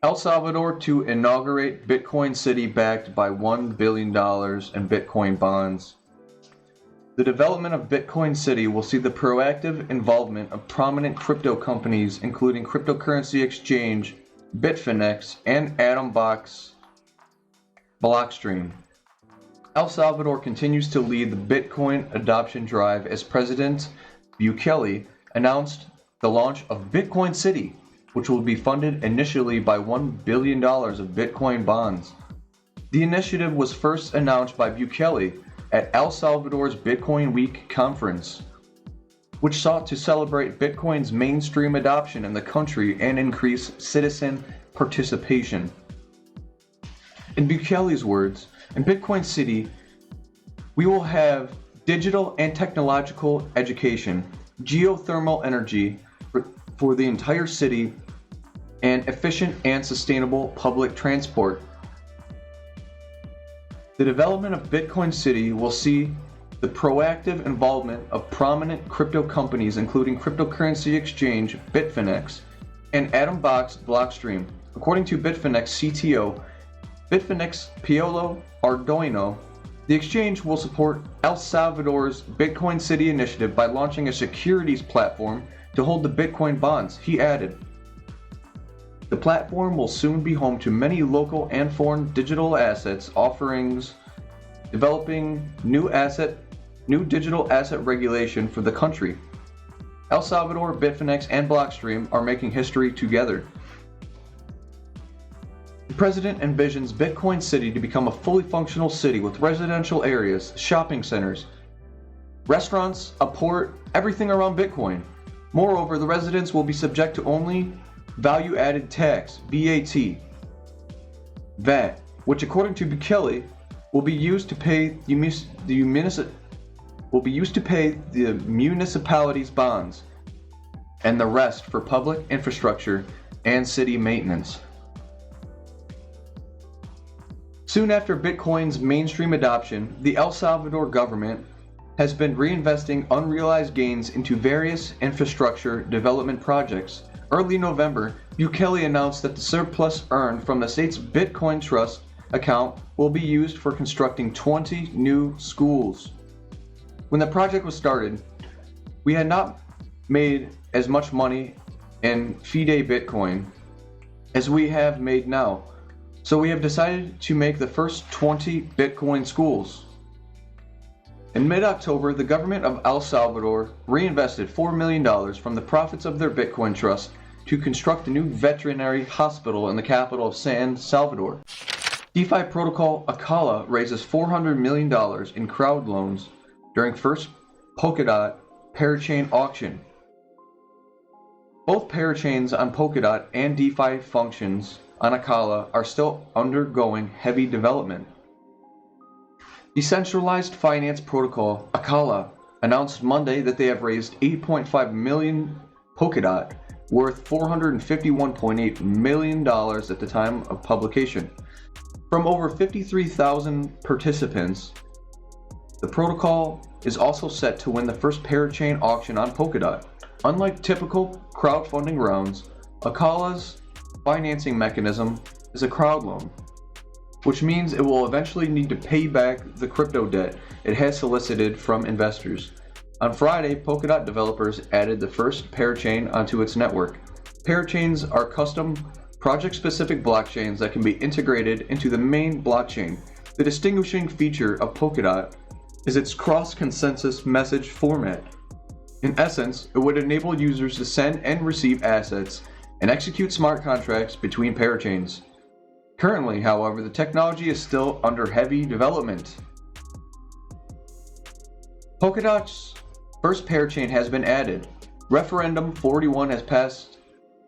El Salvador to inaugurate Bitcoin City backed by $1 billion in Bitcoin bonds. The development of Bitcoin City will see the proactive involvement of prominent crypto companies including cryptocurrency exchange Bitfinex and Atom Blockstream. El Salvador continues to lead the Bitcoin adoption drive as President Bukele announced the launch of Bitcoin City, which will be funded initially by $1 billion of Bitcoin bonds. The initiative was first announced by Bukele at El Salvador's Bitcoin Week conference, which sought to celebrate Bitcoin's mainstream adoption in the country and increase citizen participation. In Bukele's words, in Bitcoin City, we will have digital and technological education, geothermal energy for the entire city, and efficient and sustainable public transport. The development of Bitcoin City will see the proactive involvement of prominent crypto companies including cryptocurrency exchange Bitfinex and Atom Blockstream. According to Bitfinex CTO, Bitfinex Piolo Ardoino, the exchange will support El Salvador's Bitcoin City initiative by launching a securities platform to hold the Bitcoin bonds. He added, the platform will soon be home to many local and foreign digital assets offerings, developing new digital asset regulation for the country. El Salvador, Bitfinex, and Blockstream are making history together. The president envisions Bitcoin City to become a fully functional city with residential areas, shopping centers, restaurants, a port, everything around Bitcoin. Moreover, the residents will be subject to only value-added tax, VAT, which according to Bukele will be used to pay the municipalities' bonds, and the rest for public infrastructure and city maintenance. Soon after Bitcoin's mainstream adoption, the El Salvador government has been reinvesting unrealized gains into various infrastructure development projects. Early November, Bukele announced that the surplus earned from the state's Bitcoin Trust account will be used for constructing 20 new schools. When the project was started, we had not made as much money in FIDE Bitcoin as we have made now, so we have decided to make the first 20 Bitcoin schools. In mid-October, the government of El Salvador reinvested $4 million from the profits of their Bitcoin Trust to construct a new veterinary hospital in the capital of San Salvador. DeFi protocol Acala raises $400 million in crowd loans during first Polkadot parachain auction. Both parachains on Polkadot and DeFi functions on Acala are still undergoing heavy development. Decentralized finance protocol Acala announced Monday that they have raised 8.5 million Polkadot, worth $451.8 million at the time of publication. From over 53,000 participants, the protocol is also set to win the first parachain auction on Polkadot. Unlike typical crowdfunding rounds, Acala's financing mechanism is a crowd loan, which means it will eventually need to pay back the crypto debt it has solicited from investors. On Friday, Polkadot developers added the first parachain onto its network. Parachains are custom, project-specific blockchains that can be integrated into the main blockchain. The distinguishing feature of Polkadot is its cross-consensus message format. In essence, it would enable users to send and receive assets and execute smart contracts between parachains. Currently, however, the technology is still under heavy development. Polkadot's first parachain has been added. Referendum 41 has passed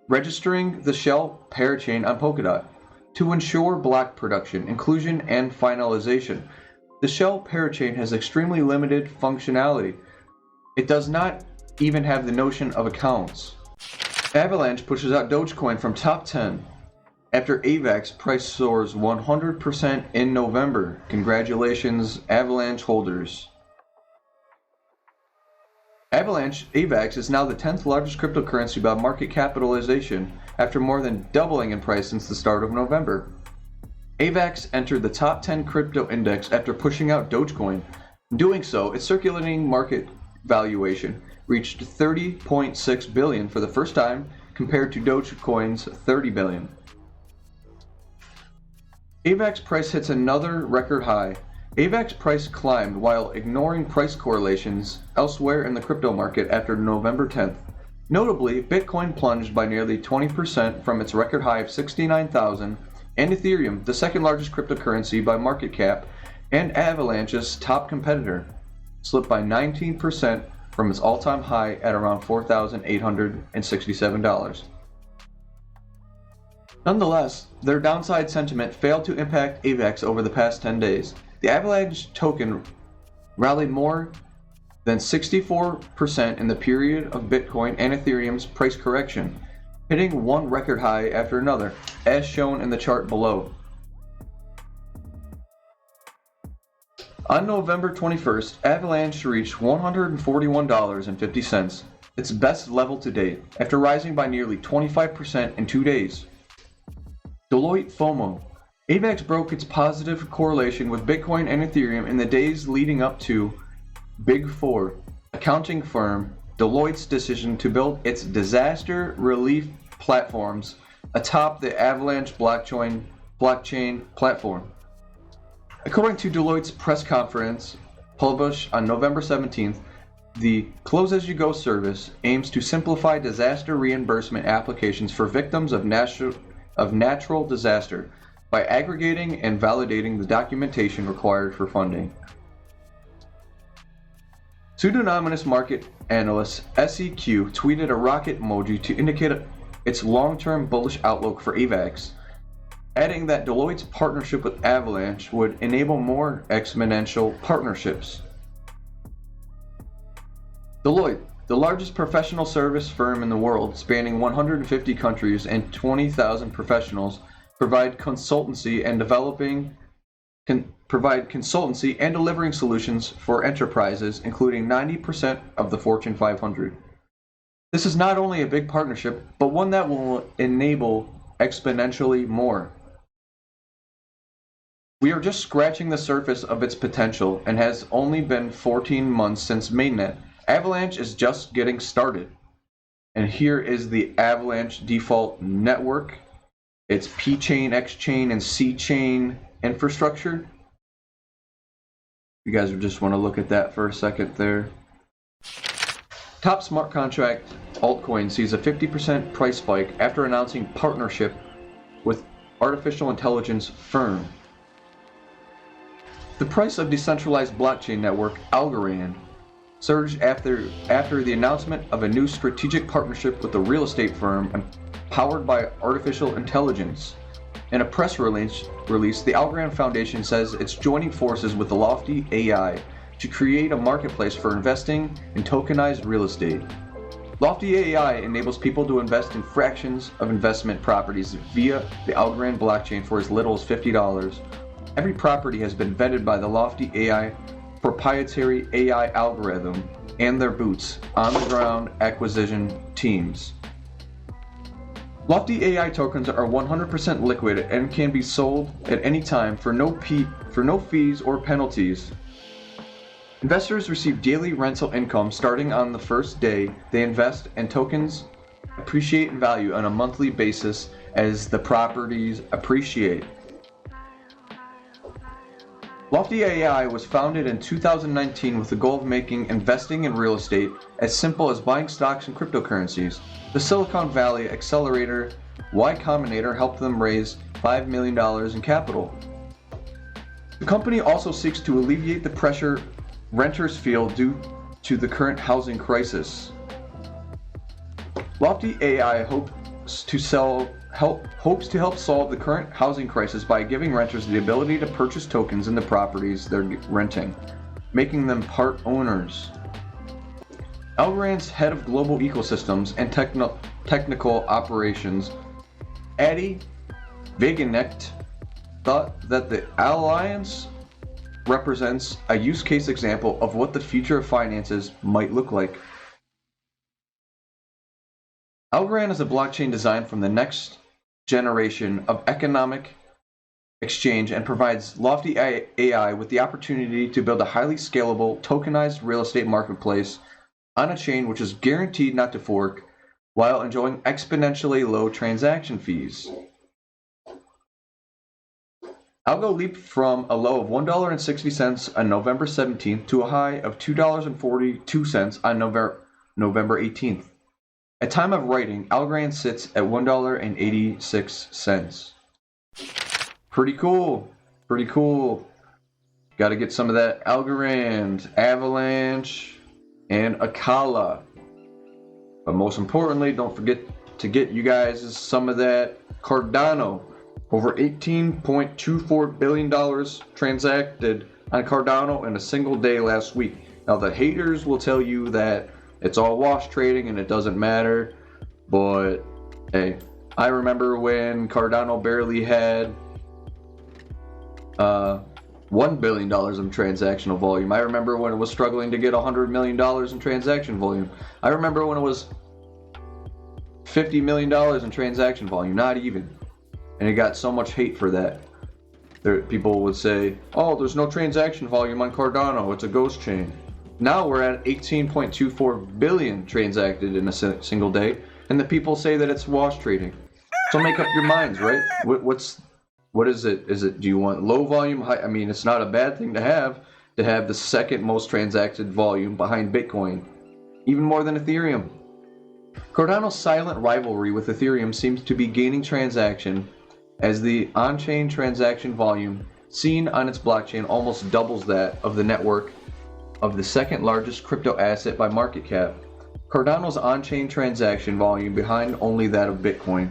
registering the shell parachain on Polkadot to ensure block production, inclusion, and finalization. The shell parachain has extremely limited functionality. It does not even have the notion of accounts. Avalanche pushes out Dogecoin from top 10 after AVAX price soars 100% in November. Congratulations, Avalanche holders. Avalanche AVAX is now the 10th largest cryptocurrency by market capitalization after more than doubling in price since the start of November. Avax entered the top 10 crypto index after pushing out Dogecoin. In doing so, its circulating market valuation reached $30.6 billion for the first time, compared to Dogecoin's $30 billion. AVAX price hits another record high. AVAX price climbed while ignoring price correlations elsewhere in the crypto market after November 10th. Notably, Bitcoin plunged by nearly 20% from its record high of 69,000, and Ethereum, the second largest cryptocurrency by market cap, and Avalanche's top competitor, slipped by 19% from its all-time high at around $4,867. Nonetheless, their downside sentiment failed to impact AVAX over the past 10 days. The Avalanche token rallied more than 64% in the period of Bitcoin and Ethereum's price correction, hitting one record high after another, as shown in the chart below. On November 21st, Avalanche reached $141.50, its best level to date, after rising by nearly 25% in 2 days. Deloitte FOMO. AVAX broke its positive correlation with Bitcoin and Ethereum in the days leading up to Big Four accounting firm Deloitte's decision to build its disaster relief platforms atop the Avalanche blockchain platform. According to Deloitte's press conference published on November 17th, the Close As You Go service aims to simplify disaster reimbursement applications for victims of natural disaster by aggregating and validating the documentation required for funding. Pseudonymous market analyst SEQ tweeted a rocket emoji to indicate its long-term bullish outlook for AVAX, adding that Deloitte's partnership with Avalanche would enable more exponential partnerships. Deloitte, the largest professional service firm in the world, spanning 150 countries and 20,000 professionals, provide consultancy and delivering solutions for enterprises, including 90% of the Fortune 500. This is not only a big partnership, but one that will enable exponentially more. We are just scratching the surface of its potential and has only been 14 months since mainnet. Avalanche is just getting started. And here is the Avalanche default network. Its P-chain, X-chain, and C-chain infrastructure. You guys just want to look at that for a second there. Top smart contract altcoin sees a 50% price spike after announcing partnership with artificial intelligence firm. The price of decentralized blockchain network Algorand surged after the announcement of a new strategic partnership with a real estate firm powered by artificial intelligence. In a press release, the Algorand Foundation says it's joining forces with the Lofty AI to create a marketplace for investing in tokenized real estate. Lofty AI enables people to invest in fractions of investment properties via the Algorand blockchain for as little as $50. Every property has been vetted by the Lofty AI proprietary AI algorithm and their boots on-the-ground acquisition teams. Lofty AI tokens are 100% liquid and can be sold at any time for no fees or penalties. Investors receive daily rental income starting on the first day they invest, and tokens appreciate in value on a monthly basis as the properties appreciate. Lofty AI was founded in 2019 with the goal of making investing in real estate as simple as buying stocks and cryptocurrencies. The Silicon Valley accelerator Y Combinator helped them raise $5 million in capital. The company also seeks to alleviate the pressure renters feel due to the current housing crisis. Lofty AI hopes to help solve the current housing crisis by giving renters the ability to purchase tokens in the properties they're renting, making them part owners. Algorand's head of global ecosystems and technical operations, Adi Vagenknecht, thought that the alliance represents a use case example of what the future of finances might look like. Algorand is a blockchain designed from the next generation of economic exchange and provides lofty AI with the opportunity to build a highly scalable, tokenized real estate marketplace on a chain which is guaranteed not to fork while enjoying exponentially low transaction fees. Algo leaped from a low of $1.60 on November 17th to a high of $2.42 on November 18th. At time of writing, Algorand sits at $1.86. Pretty cool. Pretty cool. Got to get some of that Algorand, Avalanche, and Acala. But most importantly, don't forget to get you guys some of that Cardano. Over $18.24 billion transacted on Cardano in a single day last week. Now the haters will tell you that it's all wash trading and it doesn't matter. But hey, I remember when Cardano barely had $1 billion in transactional volume. I remember when it was struggling to get $100 million in transaction volume. I remember when it was $50 million in transaction volume, not even. And it got so much hate for that. People would say, oh, there's no transaction volume on Cardano, it's a ghost chain. Now we're at 18.24 billion transacted in a single day, and the people say that it's wash trading. So make up your minds, right? What is it? Do you want low volume, high? I mean, it's not a bad thing to have the second most transacted volume behind Bitcoin, even more than Ethereum. Cardano's silent rivalry with Ethereum seems to be gaining traction as the on-chain transaction volume seen on its blockchain almost doubles that of the network of the second largest crypto asset by market cap. Cardano's on-chain transaction volume behind only that of Bitcoin.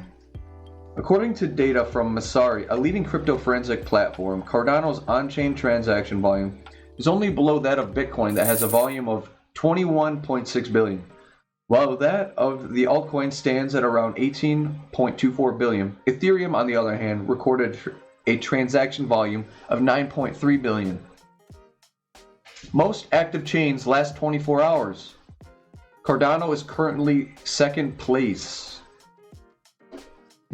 According to data from Messari, a leading crypto forensic platform, Cardano's on-chain transaction volume is only below that of Bitcoin that has a volume of 21.6 billion. While that of the altcoin stands at around 18.24 billion, Ethereum, on the other hand, recorded a transaction volume of 9.3 billion. Most active chains last 24 hours. Cardano is currently second place.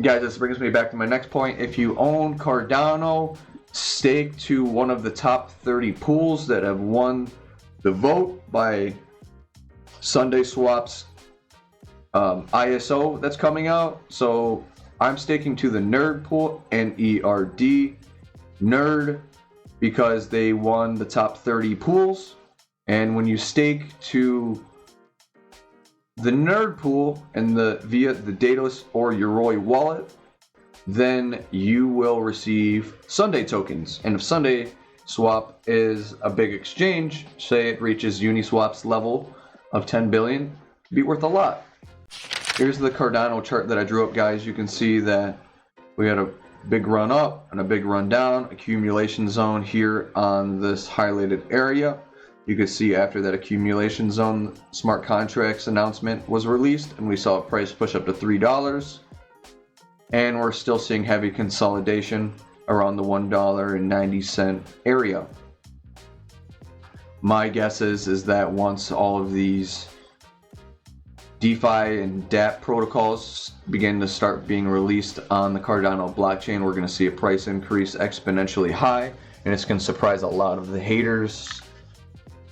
Guys, this brings me back to my next point. If you own Cardano, stake to one of the top 30 pools that have won the vote by Sunday Swap's ISO that's coming out. So I'm staking to the Nerd pool, N-E-R-D, Nerd, because they won the top 30 pools. And when you stake to the Nerd pool and via the Daedalus or Yoroi wallet, then you will receive Sunday tokens. And if Sunday Swap is a big exchange, say it reaches Uniswap's level of 10 billion, it'd be worth a lot. Here's the Cardano chart that I drew up, guys. You can see that we had a big run up and a big run down, accumulation zone here on this highlighted area. You can see after that accumulation zone, smart contracts announcement was released and we saw a price push up to $3. And we're still seeing heavy consolidation around the $1.90 area. My guess is that once all of these DeFi and dApp protocols begin to start being released on the Cardano blockchain, we're going to see a price increase exponentially high, and it's going to surprise a lot of the haters,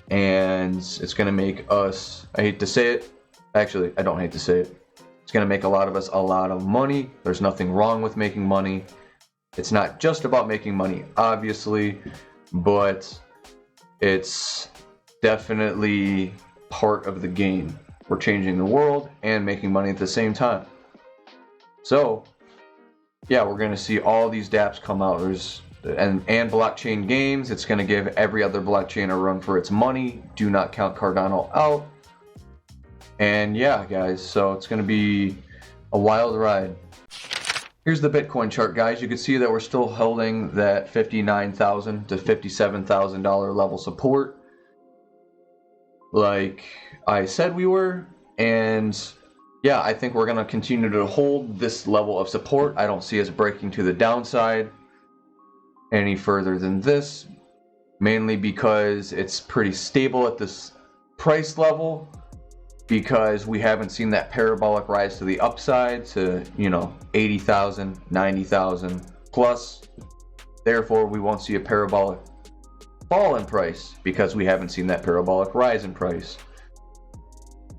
and it's going to make us, I hate to say it, actually I don't hate to say it, it's going to make a lot of us a lot of money. There's nothing wrong with making money. It's not just about making money, obviously, but it's definitely part of the game. We're changing the world and making money at the same time. So, yeah, we're going to see all these dApps come out. And blockchain games. It's going to give every other blockchain a run for its money. Do not count Cardano out. And yeah, guys, so it's going to be a wild ride. Here's the Bitcoin chart, guys. You can see that we're still holding that $59,000 to $57,000 level support, like I said we were. And yeah, I think we're going to continue to hold this level of support. I don't see us breaking to the downside any further than this, mainly because it's pretty stable at this price level. because we haven't seen that parabolic rise to the upside to, 80,000, 90,000 plus. Therefore, we won't see a parabolic fall in price because we haven't seen that parabolic rise in price.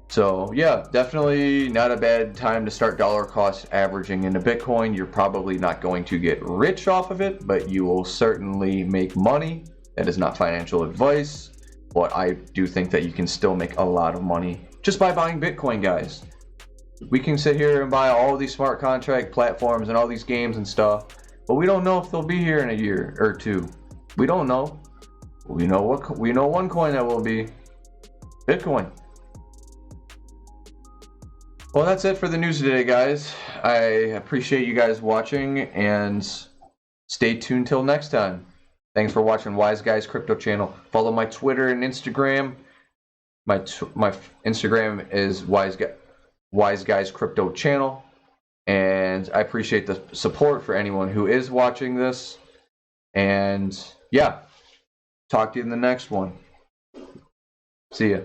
So yeah, definitely not a bad time to start dollar cost averaging into Bitcoin. You're probably not going to get rich off of it, but you will certainly make money. That is not financial advice, but I do think that you can still make a lot of money just by buying Bitcoin, guys. We can sit here and buy all these smart contract platforms and all these games and stuff, but we don't know if they'll be here in a year or two. We don't know. We know one coin that will be Bitcoin. Well, that's it for the news today, guys. I appreciate you guys watching, and stay tuned till next time. Thanks for watching Wise Guys Crypto Channel. Follow my Twitter and Instagram. My Instagram is Wise Guys Crypto Channel, and I appreciate the support for anyone who is watching this. And yeah, talk to you in the next one. See ya.